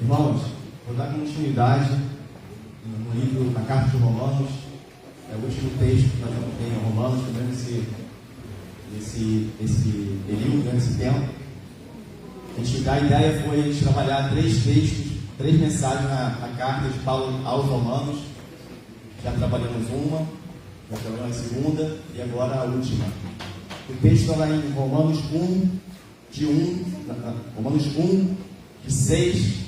Irmãos, vou dar continuidade no livro, na carta de Romanos. É o último texto que nós vamos ter em Romanos, também nesse período, nesse tempo. A ideia foi a gente trabalhar 3 textos, 3 mensagens na carta de Paulo aos Romanos. Já trabalhamos uma, já trabalhamos a segunda e agora a última. O texto está lá em Romanos 1, de 6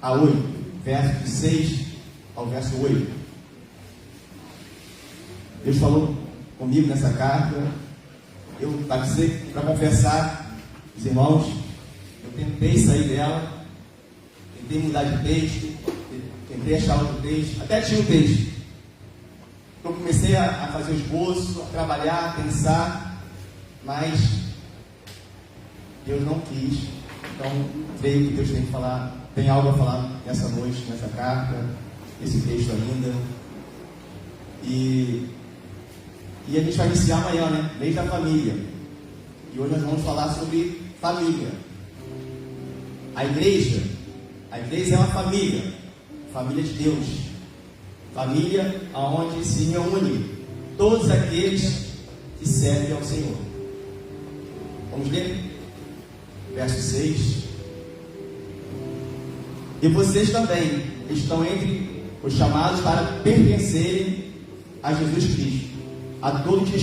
a 8, verso de 6 ao verso 8. Deus falou comigo nessa carta. Para confessar, os irmãos, eu tentei sair dela, tentei mudar de texto, tentei achar outro texto, até tinha um texto. Eu comecei a fazer o esboço, a trabalhar, a pensar, mas Deus não quis. Então, creio que Deus tem que falar, tem algo a falar nessa noite, nessa carta, esse texto ainda. E a gente vai iniciar amanhã, né? Mês da família. E hoje nós vamos falar sobre família. A igreja é uma família de Deus. Família onde se reúne todos aqueles que servem ao Senhor. Vamos ler? Verso 6. E vocês também estão entre os chamados para pertencerem a Jesus Cristo, a todos que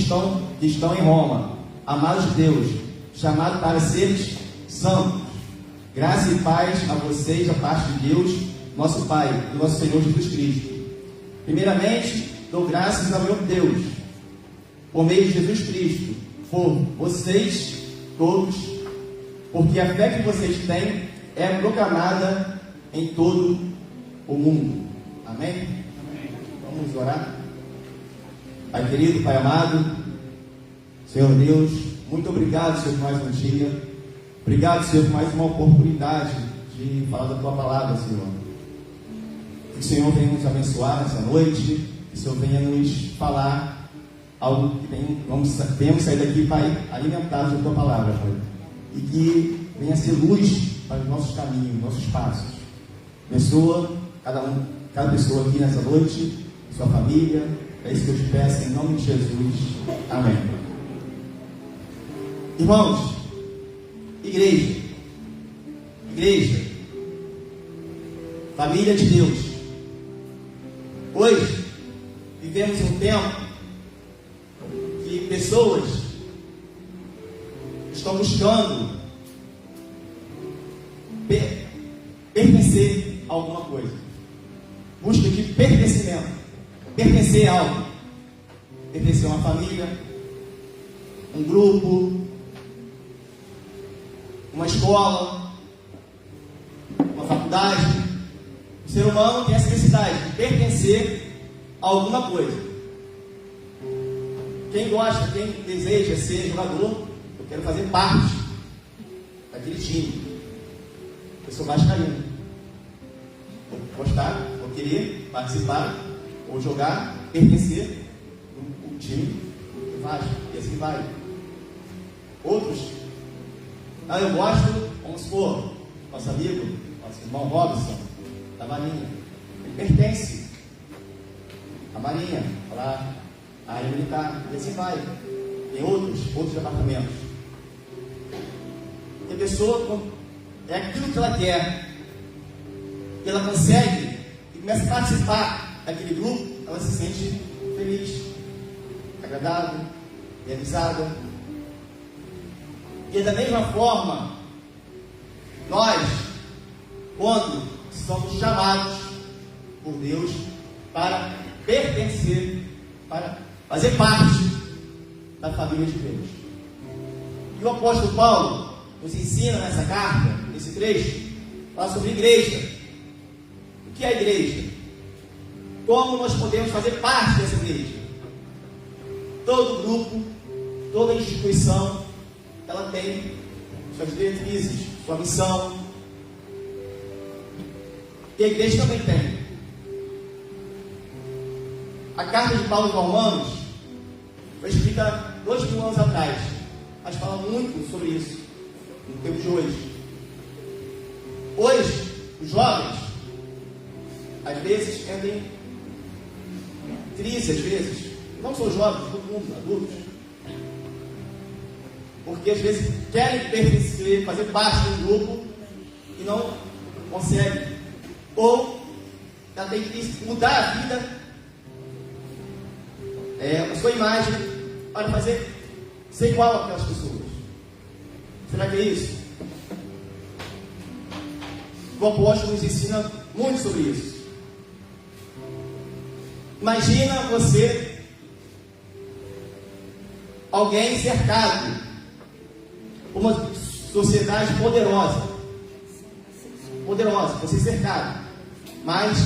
estão em Roma, amados de Deus, chamados para seres santos. Graça e paz a vocês da parte de Deus, nosso Pai, e nosso Senhor Jesus Cristo. Primeiramente, dou graças ao meu Deus, por meio de Jesus Cristo, por vocês todos, porque a fé que vocês têm é proclamada em todo o mundo. Amém? Amém. Vamos orar. Pai querido, Pai amado, Senhor Deus, muito obrigado, Senhor, por mais um dia. Obrigado, Senhor, por mais uma oportunidade de falar da Tua palavra, Senhor. Que o Senhor venha nos abençoar nessa noite, que o Senhor venha nos falar algo que venhamos sair daqui, Pai, alimentados da Tua palavra, Pai. E que venha ser luz para os nossos caminhos, nossos passos. Abençoa cada pessoa aqui nessa noite, sua família. É isso que eu te peço em nome de Jesus. Amém. Irmãos, igreja, família de Deus. Hoje vivemos um tempo que pessoas estão buscando pertencer a alguma coisa. Busca de pertencimento. Pertencer a algo. Pertencer a uma família, um grupo, uma escola, uma faculdade. O ser humano tem essa necessidade de pertencer a alguma coisa. Quem gosta, quem deseja ser jogador, eu quero fazer parte daquele time. Eu sou vascaíno. Vou gostar, vou querer participar, ou jogar, pertencer ao time do Vasco, e assim vai. Outros, eu gosto, vamos supor, nosso amigo, nosso irmão Robson, da Marinha. Ele pertence à Marinha, lá, à área militar, e assim vai. Tem outros departamentos. E a pessoa, é aquilo que ela quer, que ela consegue, e começa a participar daquele grupo, ela se sente feliz, agradável, realizada. E da mesma forma, nós, quando somos chamados por Deus para pertencer, para fazer parte da família de Deus. E o apóstolo Paulo nos ensina nessa carta, nesse trecho, fala sobre igreja. O que é a igreja? Como nós podemos fazer parte dessa igreja? Todo grupo, toda instituição, ela tem suas diretrizes, sua missão. E a igreja também tem. A carta de Paulo aos Romanos foi escrita 2000 anos atrás, mas fala muito sobre isso no tempo de hoje. Hoje, Os jovens, às vezes, entram em crise, às vezes. Não são jovens, todo mundo, adultos. Porque às vezes querem pertencer, fazer parte de um grupo e não conseguem. Ou ela tem que mudar a vida, a sua imagem, para ser igual àquelas pessoas. Será que é isso? O apóstolo nos ensina muito sobre isso. Imagina você, alguém cercado por uma sociedade poderosa, você cercado, mas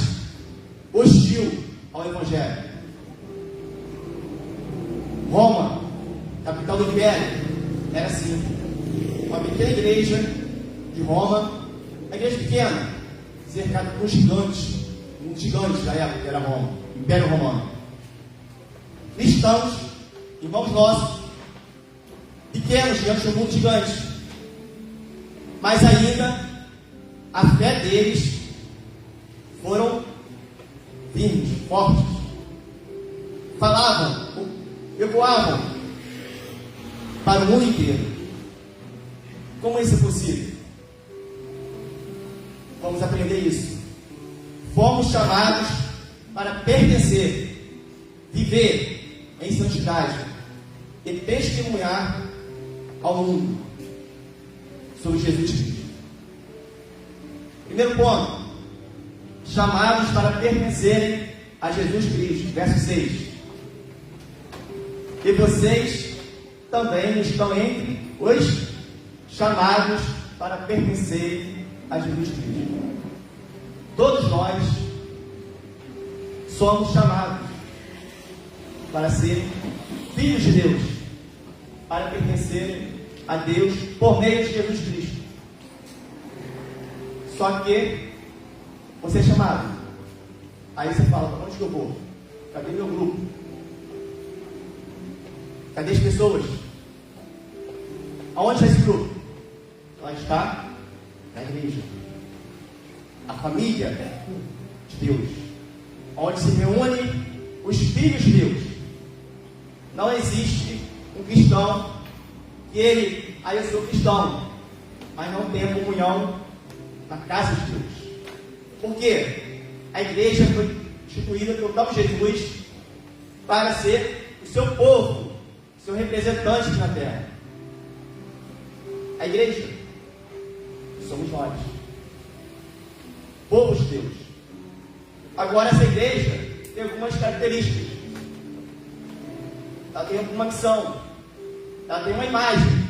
hostil ao Evangelho. Roma, capital do Império, era assim, uma pequena igreja de Roma, uma igreja pequena, cercada por gigantes, um gigante da época que era Roma, Império Romano. Cristãos, irmãos nossos, pequenos diante do mundo gigante, mas ainda a fé deles foram firmes, fortes, falavam, ecoavam para o mundo inteiro. Como isso é possível? Vamos aprender isso. Fomos chamados para pertencer, viver em santidade e testemunhar ao mundo sobre Jesus Cristo. Primeiro ponto: chamados para pertencerem a Jesus Cristo. Verso 6. E vocês também estão entre os chamados para pertencerem a Jesus Cristo. Todos nós somos chamados para ser filhos de Deus, para pertencerem a Deus por meio de Jesus Cristo. Só que você é chamado. Aí você fala: para onde que eu vou? Cadê meu grupo? Cadê as pessoas? Aonde está esse grupo? Ela está na igreja. A família de Deus, onde se reúnem os filhos de Deus. Não existe um cristão que eu sou cristão, mas não tem a comunhão na casa de Deus. Por quê? A igreja foi instituída pelo próprio Jesus para ser o seu povo, seu representante na terra. A igreja somos nós, povo de Deus. Agora, essa igreja tem algumas características. Ela tem uma missão. Ela tem uma imagem.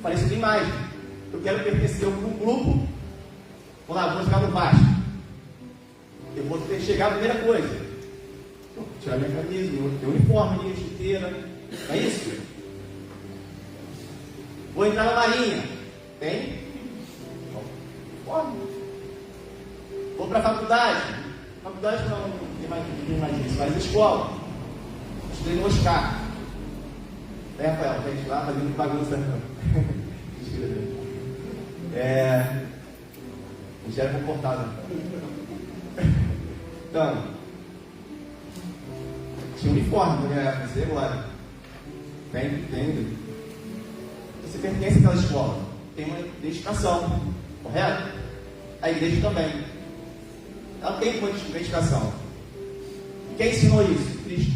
Falei sobre imagem. Eu quero pertencer a um grupo. Vou lá, vou jogar no Vasco. Eu vou ter que chegar a primeira coisa: tirar minha camisa, meu uniforme, minha chuteira. Não é isso? Vou entrar na Marinha. Tem? Uniforme. Vou para a faculdade. Faculdade não tem mais isso. Faz escola. Estudei no Oscar. Rafael, a gente lá fazendo bagunça. A gente era comportado. Então, tinha uniforme na minha época, não sei agora. Tem. Você pertence àquela escola, tem uma identificação, correto? A igreja também. Ela tem uma identificação. E quem ensinou isso? Cristo.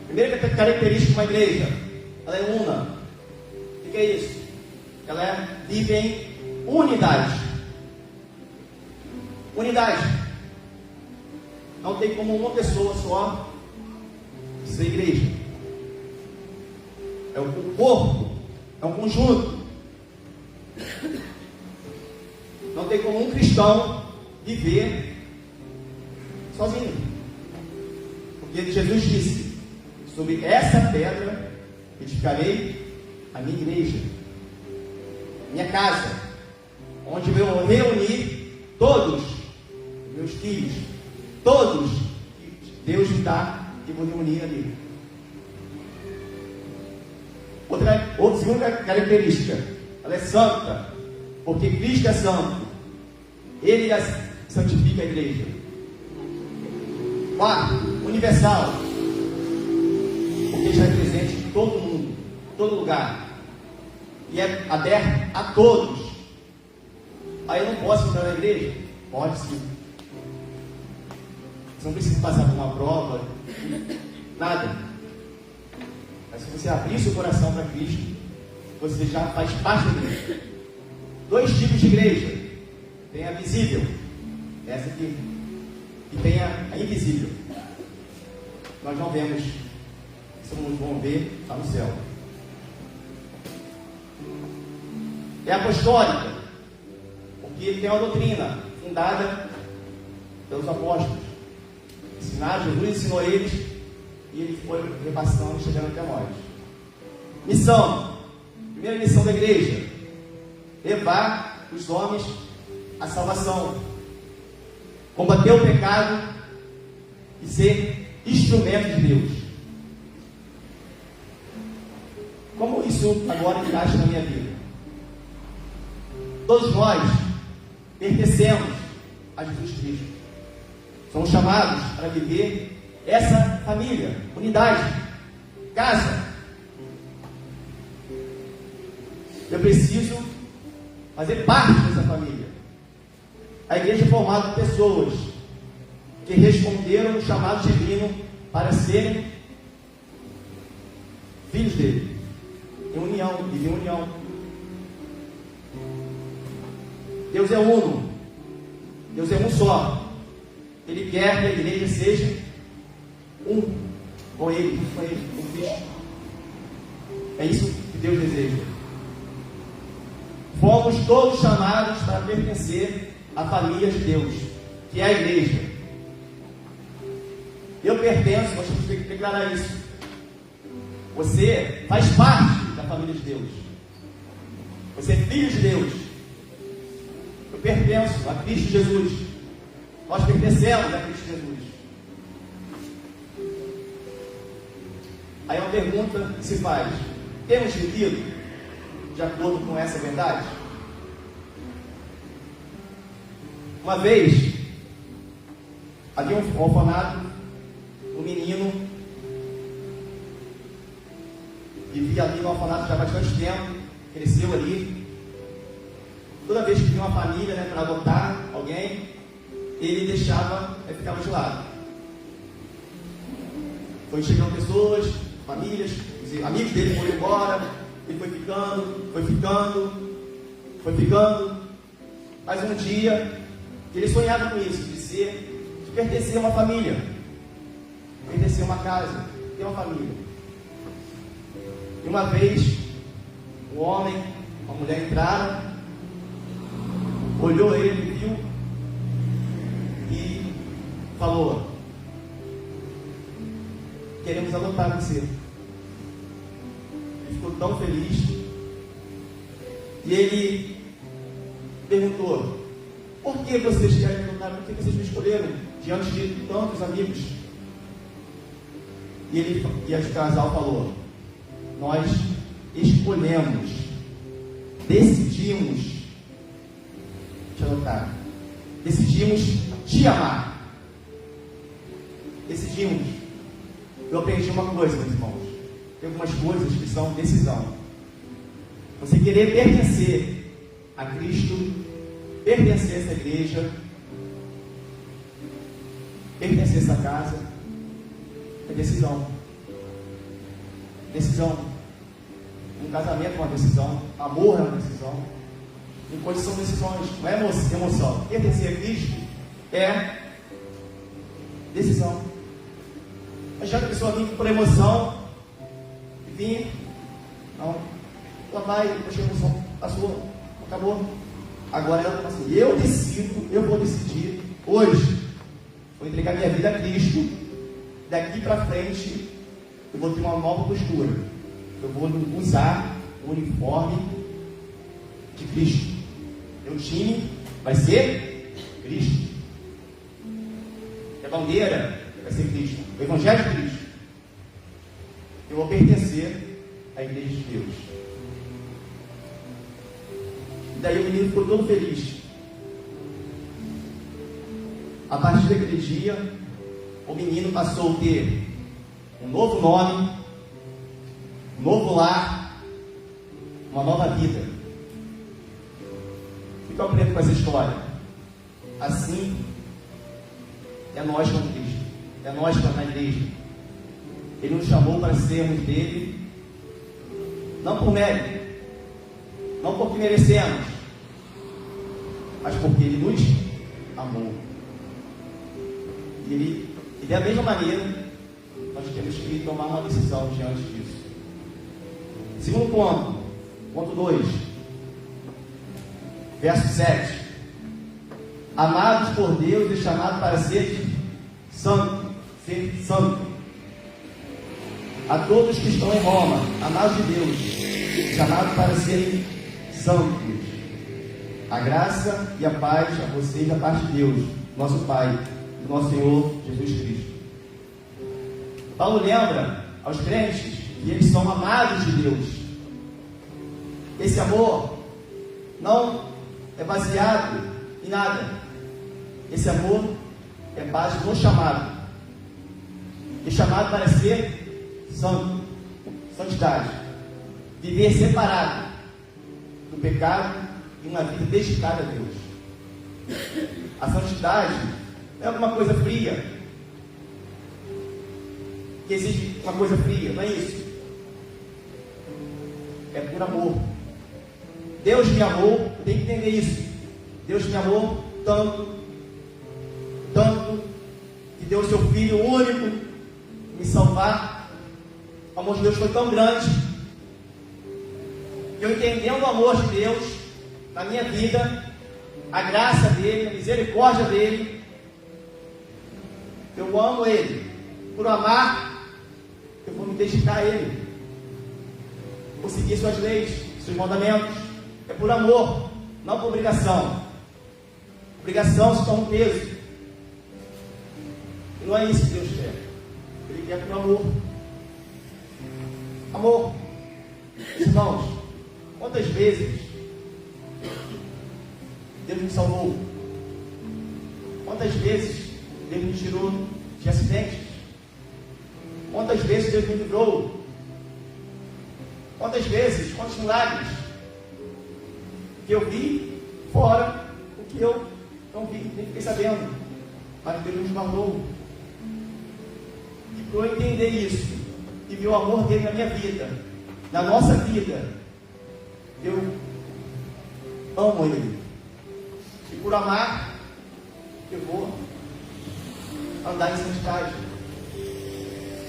Primeira característica de uma igreja: ela é una. O que é isso? Ela vive em unidade. Unidade. Não tem como uma pessoa só ser igreja. É um corpo, é um conjunto. Não tem como um cristão viver sozinho. Porque Jesus disse: sobre essa pedra edificarei a minha igreja, minha casa, onde eu vou reunir todos os meus filhos, todos que Deus me dá, e vou reunir ali. Outra segunda característica: ela é santa. Porque Cristo é santo. Ele santifica a igreja. 4. Universal. Porque está presente em todo mundo, em todo lugar. E é aberto a todos. Aí eu não posso entrar na igreja? Pode sim. Você não precisa passar por uma prova, nada. Mas se você abrir seu coração para Cristo, você já faz parte da igreja. 2 tipos de igreja. Tem a visível, essa aqui, e tem a invisível. Nós não vemos, se não vão ver, está no céu. É apostólica, porque ele tem uma doutrina fundada pelos apóstolos. Jesus ensinou eles e ele foi repassando e chegando até nós. Missão. Primeira missão da igreja: levar os homens à salvação, combater o pecado e ser instrumento de Deus. Como isso agora encaixa na minha vida? Todos nós pertencemos a Jesus Cristo. Somos chamados para viver essa família, unidade, casa. Eu preciso fazer parte dessa família. A igreja é formada por pessoas que responderam o chamado divino para serem filhos dele, em união, viver em união. Deus é uno, Deus é um só. Ele quer que a igreja seja um com Ele, com Cristo. É isso que Deus deseja. Fomos todos chamados para pertencer à família de Deus, que é a igreja. Eu pertenço, nós temos que declarar isso. Você faz parte da família de Deus. Você é filho de Deus. Eu pertenço a Cristo Jesus. Nós pertencemos a Cristo Jesus. Aí uma pergunta que se faz: temos vivido de acordo com essa verdade? Uma vez havia um orfanato, um menino vivia ali no orfanato já há bastante tempo, cresceu ali. Toda vez que vinha uma família, para adotar alguém, ele ficava de lado. Foi chegando pessoas, famílias, amigos dele foram embora, ele foi ficando. Mas um dia, ele sonhava com isso, de pertencer a uma família, pertencer a uma casa, ter uma família. E uma vez, um homem, uma mulher entraram, olhou ele, viu e falou: queremos adotar você. Ele ficou tão feliz e ele perguntou: por que vocês querem adotar? Por que vocês me escolheram diante de tantos amigos? E o casal falou: nós escolhemos, decidimos te adotar, decidimos te amar, decidimos. Eu aprendi uma coisa, meus irmãos: tem algumas coisas que são decisão. Você querer pertencer a Cristo, pertencer a essa igreja, pertencer a essa casa, é decisão. Decisão. Um casamento é uma decisão, amor é uma decisão. Em coisas são decisões, não é emoção. Pertencer a Cristo é decisão. Mas já que a pessoa vinha por emoção, e vinha, não, ela vai, a emoção passou, acabou. Agora ela fala assim: eu decido, eu vou decidir hoje, vou entregar minha vida a Cristo. Daqui para frente eu vou ter uma nova postura. Eu vou usar o uniforme de Cristo. Meu time vai ser Cristo. A bandeira vai ser Cristo. O Evangelho de Cristo. Eu vou pertencer à igreja de Deus. E daí o menino ficou todo feliz. A partir daquele dia, o menino passou a ter um novo nome, um novo lar, uma nova vida. O que eu aprendo com essa história? Assim é nós com Cristo, é nós na igreja. Ele nos chamou para sermos dele, não por mérito, não porque merecemos, mas porque ele nos amou. E da mesma maneira, nós temos que tomar uma decisão diante disso. Segundo ponto 2, verso 7. Amados por Deus e chamados para ser santo. A todos que estão em Roma, amados de Deus, chamados para serem santos. A graça e a paz a vocês da parte de Deus, nosso Pai, do nosso Senhor Jesus Cristo. Paulo lembra aos crentes que eles são amados de Deus. Esse amor não é baseado em nada. Esse amor é base no chamado. E chamado para ser santo, santidade. Viver separado do pecado e uma vida dedicada a Deus. A santidade não é alguma coisa fria, que exige uma coisa fria, não é isso. É por amor. Deus me amou, eu tenho que entender isso. Deus me amou tanto, que deu o seu Filho único me salvar. O amor de Deus foi tão grande, que eu entendendo o amor de Deus na minha vida, a graça dele, a misericórdia dele, eu amo ele. Por amar, eu vou me dedicar a ele, vou seguir suas leis, seus mandamentos. É por amor, não por obrigação. Obrigação se torna um peso. E não é isso que Deus quer. Ele quer por amor. Amor. Irmãos, quantas vezes Deus me salvou? Quantas vezes Deus me tirou de acidentes? Quantas vezes Deus me livrou? Quantas vezes, quantos milagres que eu vi fora, o que eu não vi, nem fiquei sabendo, mas Deus nos guardou. E para eu entender isso e ver o amor dele na minha vida, na nossa vida, eu amo ele. E por amar, eu vou andar em santidade.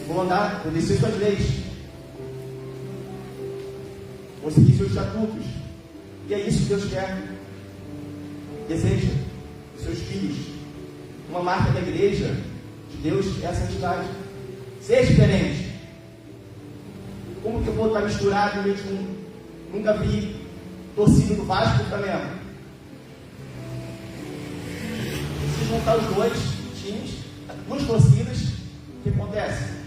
Vou andar, obedecer suas leis. Vou seguir seus estatutos. E é isso que Deus quer. Deseja dos seus filhos. Uma marca da igreja de Deus é a santidade. Ser diferente. Como que eu vou estar misturado no meio de um? Nunca vi torcida do Vasco do Flamengo. Se juntar os dois times, duas torcidas, o que acontece?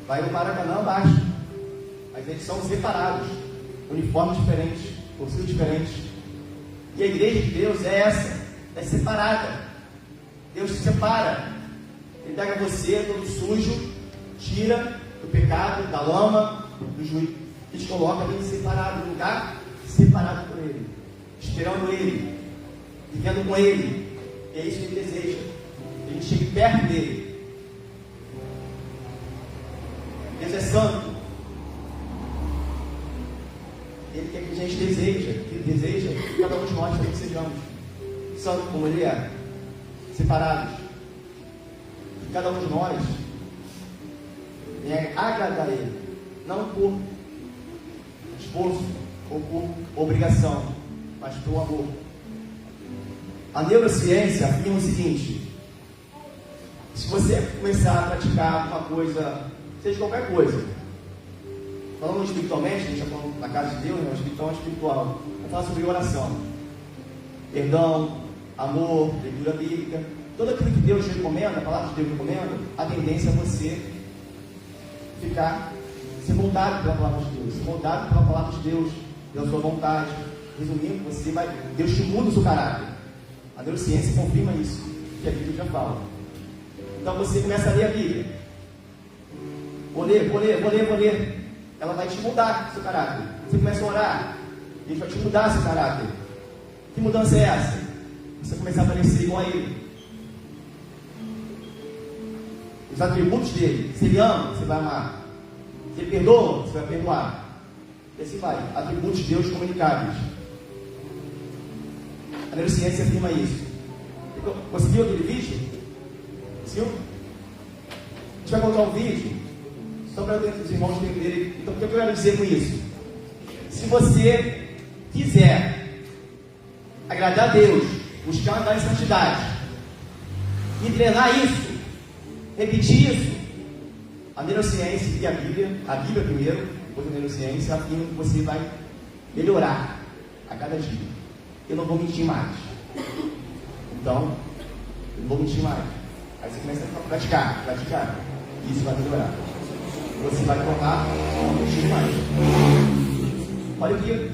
Vai no Maracanã abaixo. Mas eles são separados, uniformes diferentes, torcidas diferentes. E a igreja de Deus é essa, é separada. Deus se separa. Ele pega você todo sujo, tira do pecado, da lama, do juízo, e te coloca bem separado, no lugar separado por Ele, esperando Ele, vivendo com Ele. E é isso que Ele deseja. A gente chegue perto dele. Deus é santo. Ele quer que a gente deseja, que Ele deseja que cada um de nós também sejamos santos como Ele é, separados. Que cada um de nós venha agradar a Ele, não por esforço ou por obrigação, mas por amor. A neurociência afirma o seguinte: se você começar a praticar uma coisa, seja qualquer coisa, falando espiritualmente, a gente está falando na casa de Deus, né? Espiritual. Vamos falar sobre oração, perdão, amor, leitura bíblica, tudo aquilo que Deus recomenda, a palavra de Deus recomenda. A tendência é você ser moldado pela palavra de Deus, ser moldado pela palavra de Deus, pela sua vontade, Resumindo, Deus te muda o seu caráter. A neurociência confirma isso, que a Bíblia já fala. Então você começa a ler a Bíblia. Vou ler. Ela vai te mudar o seu caráter. Você começa a orar, Deus vai te mudar o seu caráter. Que mudança é essa? Você começar a parecer igual a Ele. Os atributos dele. Se Ele ama, você vai amar. Se Ele perdoa, você vai perdoar. E assim vai. Atributos de Deus comunicáveis. A neurociência afirma isso. Você viu aquele vídeo? Viu? A gente vai colocar um vídeo só para os irmãos entenderem. Então, o que eu quero dizer com isso? Se você quiser agradar a Deus, buscar andar em santidade e treinar isso, repetir isso, a neurociência e a Bíblia primeiro, depois a neurociência, afirma que você vai melhorar a cada dia. Eu não vou mentir mais. Então, eu não vou mentir mais. Aí você começa a praticar. E isso vai melhorar. Você vai tornar não mentir mais. Olha aqui.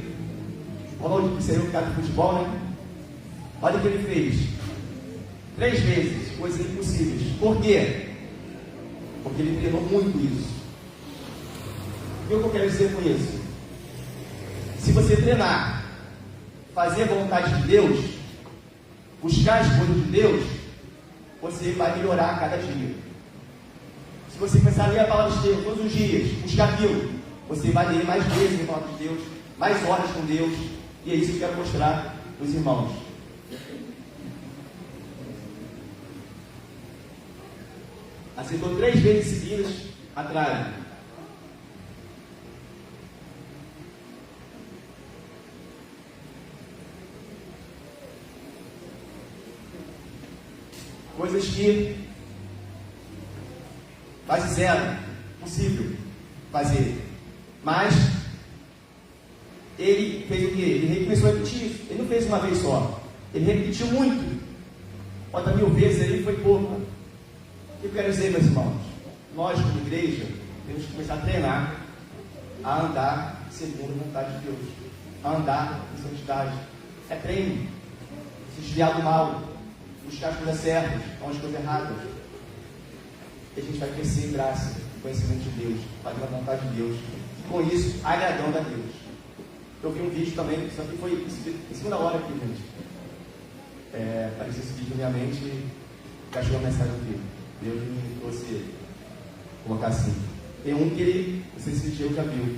Ronaldo, que saiu o cara de futebol, né? Olha o que ele fez. 3 vezes, coisas impossíveis. Por quê? Porque ele treinou muito isso. E o que eu quero dizer com isso? Se você treinar, fazer a vontade de Deus, buscar as coisas de Deus, você vai melhorar a cada dia. Se você começar a ler a palavra de Deus todos os dias, buscar aquilo, você vai ler mais vezes a palavra de Deus, mais horas com Deus, e é isso que eu quero mostrar aos irmãos. Acertou 3 vezes seguidas a trave. Coisas que quase zero, possível fazer. Mas ele fez o quê? Ele começou a repetir isso. Ele não fez uma vez só. Ele repetiu muito. Quantas 1000 vezes ali foi pouco. O que eu quero dizer, meus irmãos? Nós, como igreja, temos que começar a treinar a andar segundo a vontade de Deus. A andar em santidade. É treino. Se desviar do mal. Buscar as coisas certas, não as coisas erradas. E a gente vai crescer em graça, em conhecimento de Deus, fazendo a vontade de Deus. E com isso, agradando a Deus. Eu vi um vídeo também, isso aqui foi em segunda hora aqui, gente. Apareceu esse vídeo na minha mente e achei uma mensagem aqui. Deus me trouxe colocar assim. Tem um que ele, não sei se eu já viu,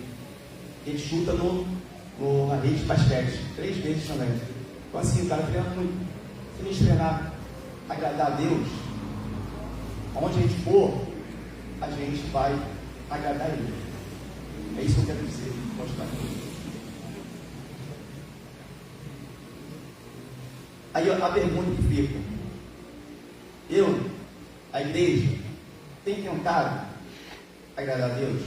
ele chuta na rede de basquete, 3 vezes também. Então assim, o cara treina muito. Se a gente treinar, agradar a Deus, onde a gente for, a gente vai agradar Ele. É isso que eu quero dizer, mostrar. Aí a pergunta que fica: a igreja, tem tentado agradar a Deus?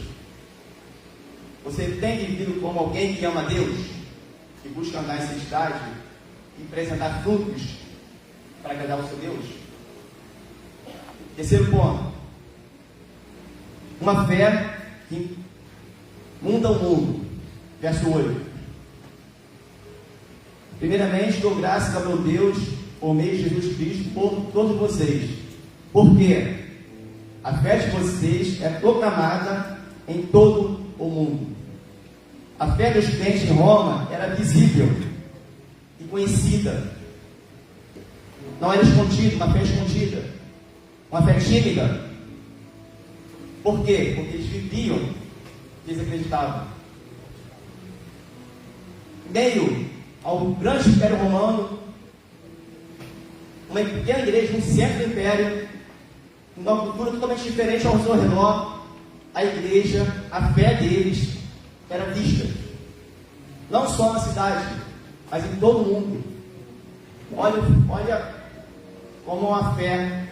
Você tem vivido como alguém que ama a Deus, que busca andar em santidade e apresentar frutos para agradar o seu Deus? Terceiro ponto: uma fé que muda o mundo. Verso 8. Primeiramente, dou graças ao meu Deus por meio de Jesus Cristo por todos vocês, porque a fé de vocês é proclamada em todo o mundo. A fé dos crentes em Roma era visível e conhecida. Não era escondida, uma fé escondida, uma fé tímida. Por quê? Porque eles viviam, eles acreditavam. Meio ao grande Império Romano, uma pequena igreja no centro do Império, uma cultura totalmente diferente ao seu redor, a igreja, a fé deles era vista, não só na cidade, mas em todo o mundo. Olha como uma fé,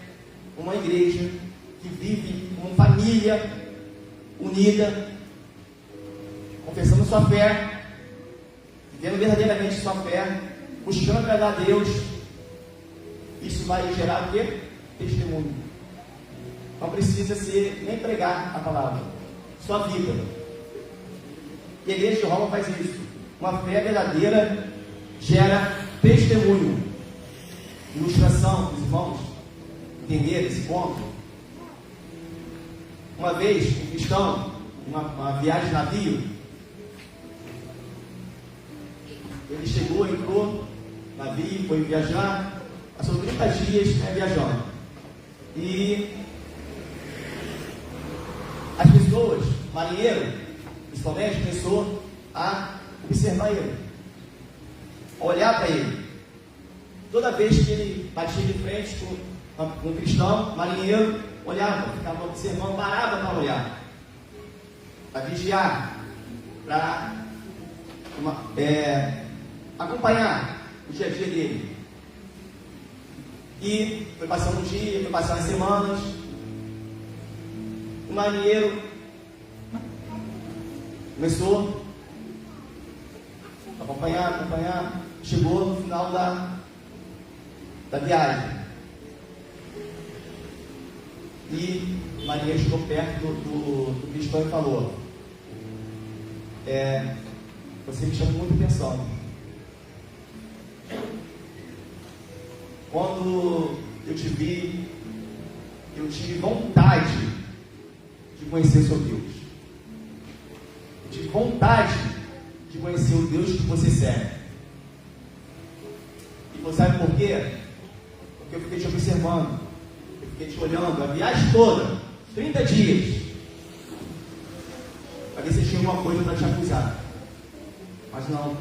uma igreja que vive como família unida, confessando sua fé, vivendo verdadeiramente sua fé, buscando agradar a Deus. Isso vai gerar o quê? Testemunho. Não precisa ser nem pregar a palavra, sua vida. E a igreja de Roma faz isso. Uma fé verdadeira gera testemunho. Ilustração para os irmãos entenderem esse ponto. Uma vez, um cristão, uma viagem de navio, ele chegou, entrou no navio, foi viajar, passou 30 dias viajando. E as pessoas, marinheiro, principalmente, começou a observar ele, a olhar para ele. Toda vez que ele batia de frente com um cristão, marinheiro, olhava, ficava observando, parava para olhar, para vigiar, para acompanhar o dia a dia dele. E foi passando um dia, foi passando as semanas, o marinheiro começou a acompanhar, chegou no final da viagem. E Maria chegou perto do cristão e falou: você me chama muita atenção. Quando eu te vi, eu tive vontade de conhecer o seu Deus. Eu tive vontade de conhecer o Deus que você serve. E você sabe por quê? Porque eu fiquei te observando. Fiquei te olhando a viagem toda, 30 dias, para ver se tinha alguma coisa para te acusar. Mas não,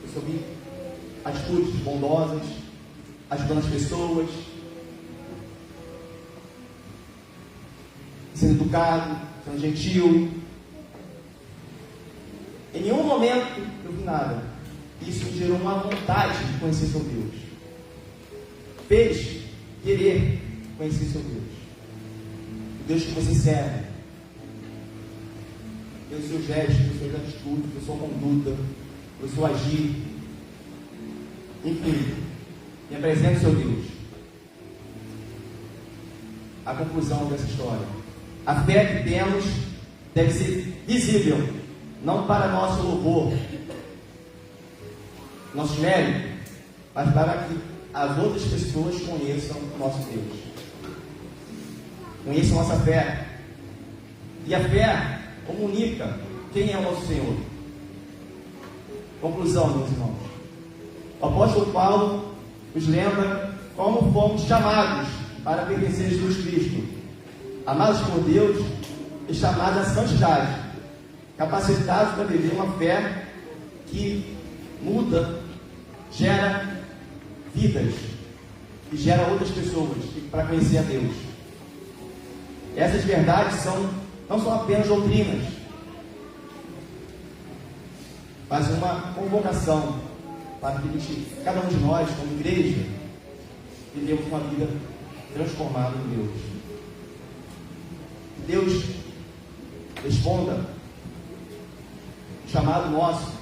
eu só vi atitudes bondosas, ajudando as pessoas, sendo educado, sendo gentil. Em nenhum momento eu vi nada. Isso me gerou uma vontade de conhecer seu Deus. Fez querer conhecer seu Deus, o Deus que você serve, pelos seus gestos, pelas suas atitudes, pela sua conduta, pelo seu agir, enfim, me apresente o seu Deus. A conclusão dessa história: a fé que temos deve ser visível, não para nosso louvor, nosso mérito, mas para que as outras pessoas conheçam o nosso Deus. Conheçam nossa fé. E a fé comunica quem é o nosso Senhor. Conclusão, meus irmãos: o apóstolo Paulo nos lembra como fomos chamados para pertencer a Jesus Cristo, amados por Deus e chamados à santidade, capacitados para viver uma fé que muda, gera vidas e gera outras pessoas para conhecer a Deus. Essas verdades não são apenas doutrinas, mas uma convocação para que cada um de nós, como igreja, vivemos uma vida transformada em Deus. Que Deus responda o chamado nosso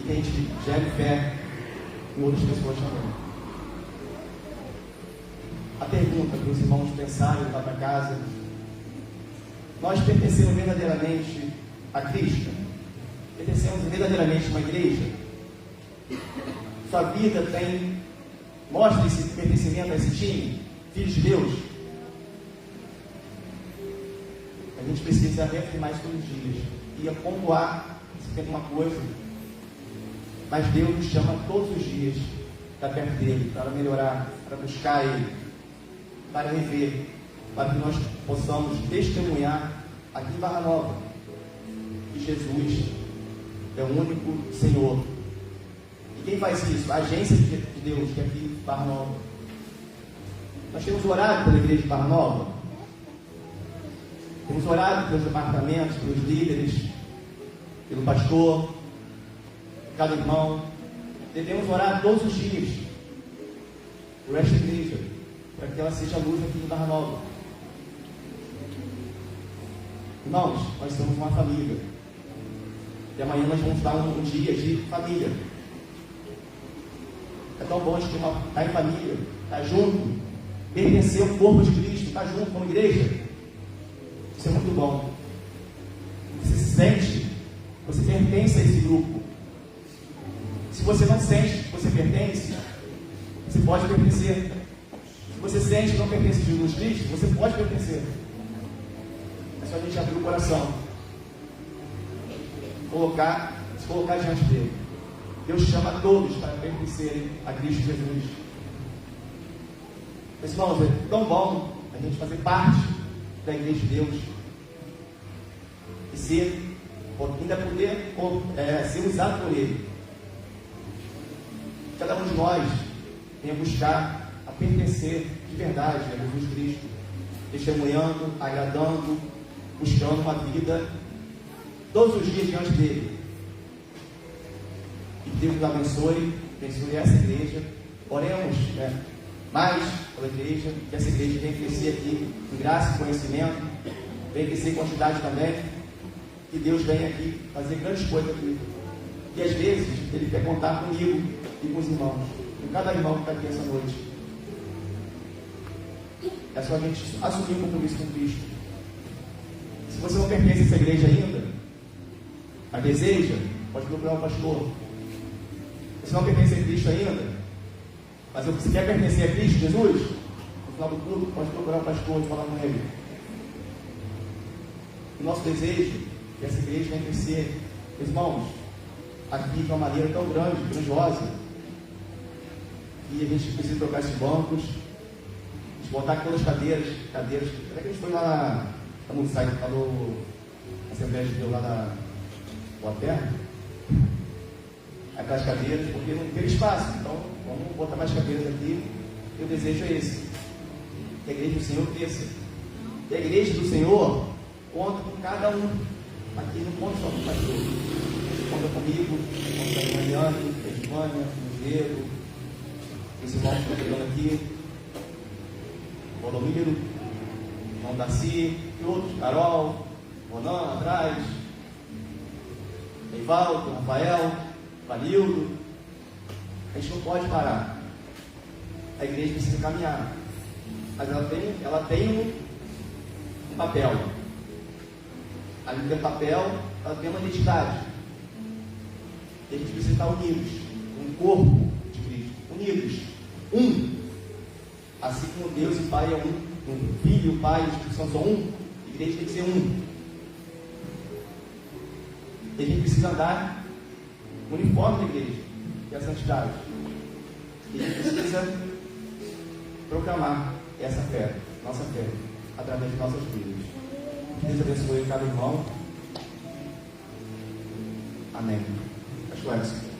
e que a gente gere fé em outras pessoas também. A pergunta para os irmãos pensarem lá para casa: nós pertencemos verdadeiramente a Cristo? Pertencemos verdadeiramente a uma igreja? Sua vida mostra esse pertencimento a esse time, filhos de Deus? A gente precisa reafirmar isso todos os dias e pontuar se tem uma coisa. Mas Deus nos chama todos os dias para perto dele, para melhorar, para buscar ele, para viver, para que nós possamos testemunhar aqui em Barra Nova que Jesus é o único Senhor. E quem faz isso? A agência de Deus, que é aqui em Barra Nova. Nós temos orado pela igreja de Barra Nova, temos orado pelos departamentos, pelos líderes, pelo pastor, cada irmão. Devemos orar todos os dias por esta igreja, para que ela seja luz aqui em Barra Nova. Irmãos, nós somos uma família. E amanhã nós vamos dar um dia de família. É tão bom a gente estar em família, estar junto, pertencer ao corpo de Cristo, estar junto como igreja. Isso é muito bom. Você se sente, você pertence a esse grupo. você não sente que você pertence, você pode pertencer. Se você sente que não pertence a Jesus Cristo, você pode pertencer. É só a gente abrir o coração, se colocar diante dele. Deus chama a todos para pertencerem a Cristo Jesus. Meus irmãos, é tão bom a gente fazer parte da igreja de Deus e ainda poder ser usado por Ele. Cada um de nós venha buscar a pertencer de verdade a Jesus Cristo, testemunhando, agradando, buscando uma vida todos os dias diante dele. Que Deus nos abençoe essa igreja. Oremos mais pela igreja, que essa igreja venha crescer aqui em graça e conhecimento, venha crescer em quantidade também, que Deus venha aqui fazer grandes coisas aqui. E às vezes Ele quer contar comigo e com os irmãos, com cada irmão que está aqui essa noite. É só a gente assumir um compromisso com Cristo. Se você não pertence a essa igreja ainda, mas deseja, pode procurar um pastor. Se não pertence a Cristo ainda, mas você quer pertencer a Cristo Jesus, no final do culto, pode procurar um pastor e falar com ele. O nosso desejo é que essa igreja venha crescer. Irmãos, aqui de uma maneira tão grande, grandiosa, e a gente precisa trocar esses bancos, botar todas as cadeiras. Será que a gente foi lá no site que falou a Assembleia de Deus lá na Boa Terra? Aquelas cadeiras, porque não tem espaço, então vamos botar mais cadeiras aqui. E o desejo é esse, que a igreja do Senhor cresça. E a igreja do Senhor conta com cada um. Aqui não conta só com o pastor, conta comigo, conta com a Mariane, a Edvânia, o Diego, os irmãos que estão chegando aqui, o Valdomiro, o irmão Darcy e outros, Carol, Ronan atrás, Eivaldo, Rafael, Vanildo. A gente não pode parar. A igreja precisa caminhar, mas ela tem um papel. Além do papel, ela tem uma identidade. E a gente precisa estar unidos, um corpo de Cristo, unidos, um. Assim como Deus e o Pai é um, o Filho e o Pai e o Espírito Santo são um, a igreja tem que ser um. E a gente precisa andar no uniforme da igreja, que é a santidade. E a gente precisa proclamar essa fé, nossa fé, através de nossas vidas. Que Deus abençoe cada irmão. Amém. Pastor Edson.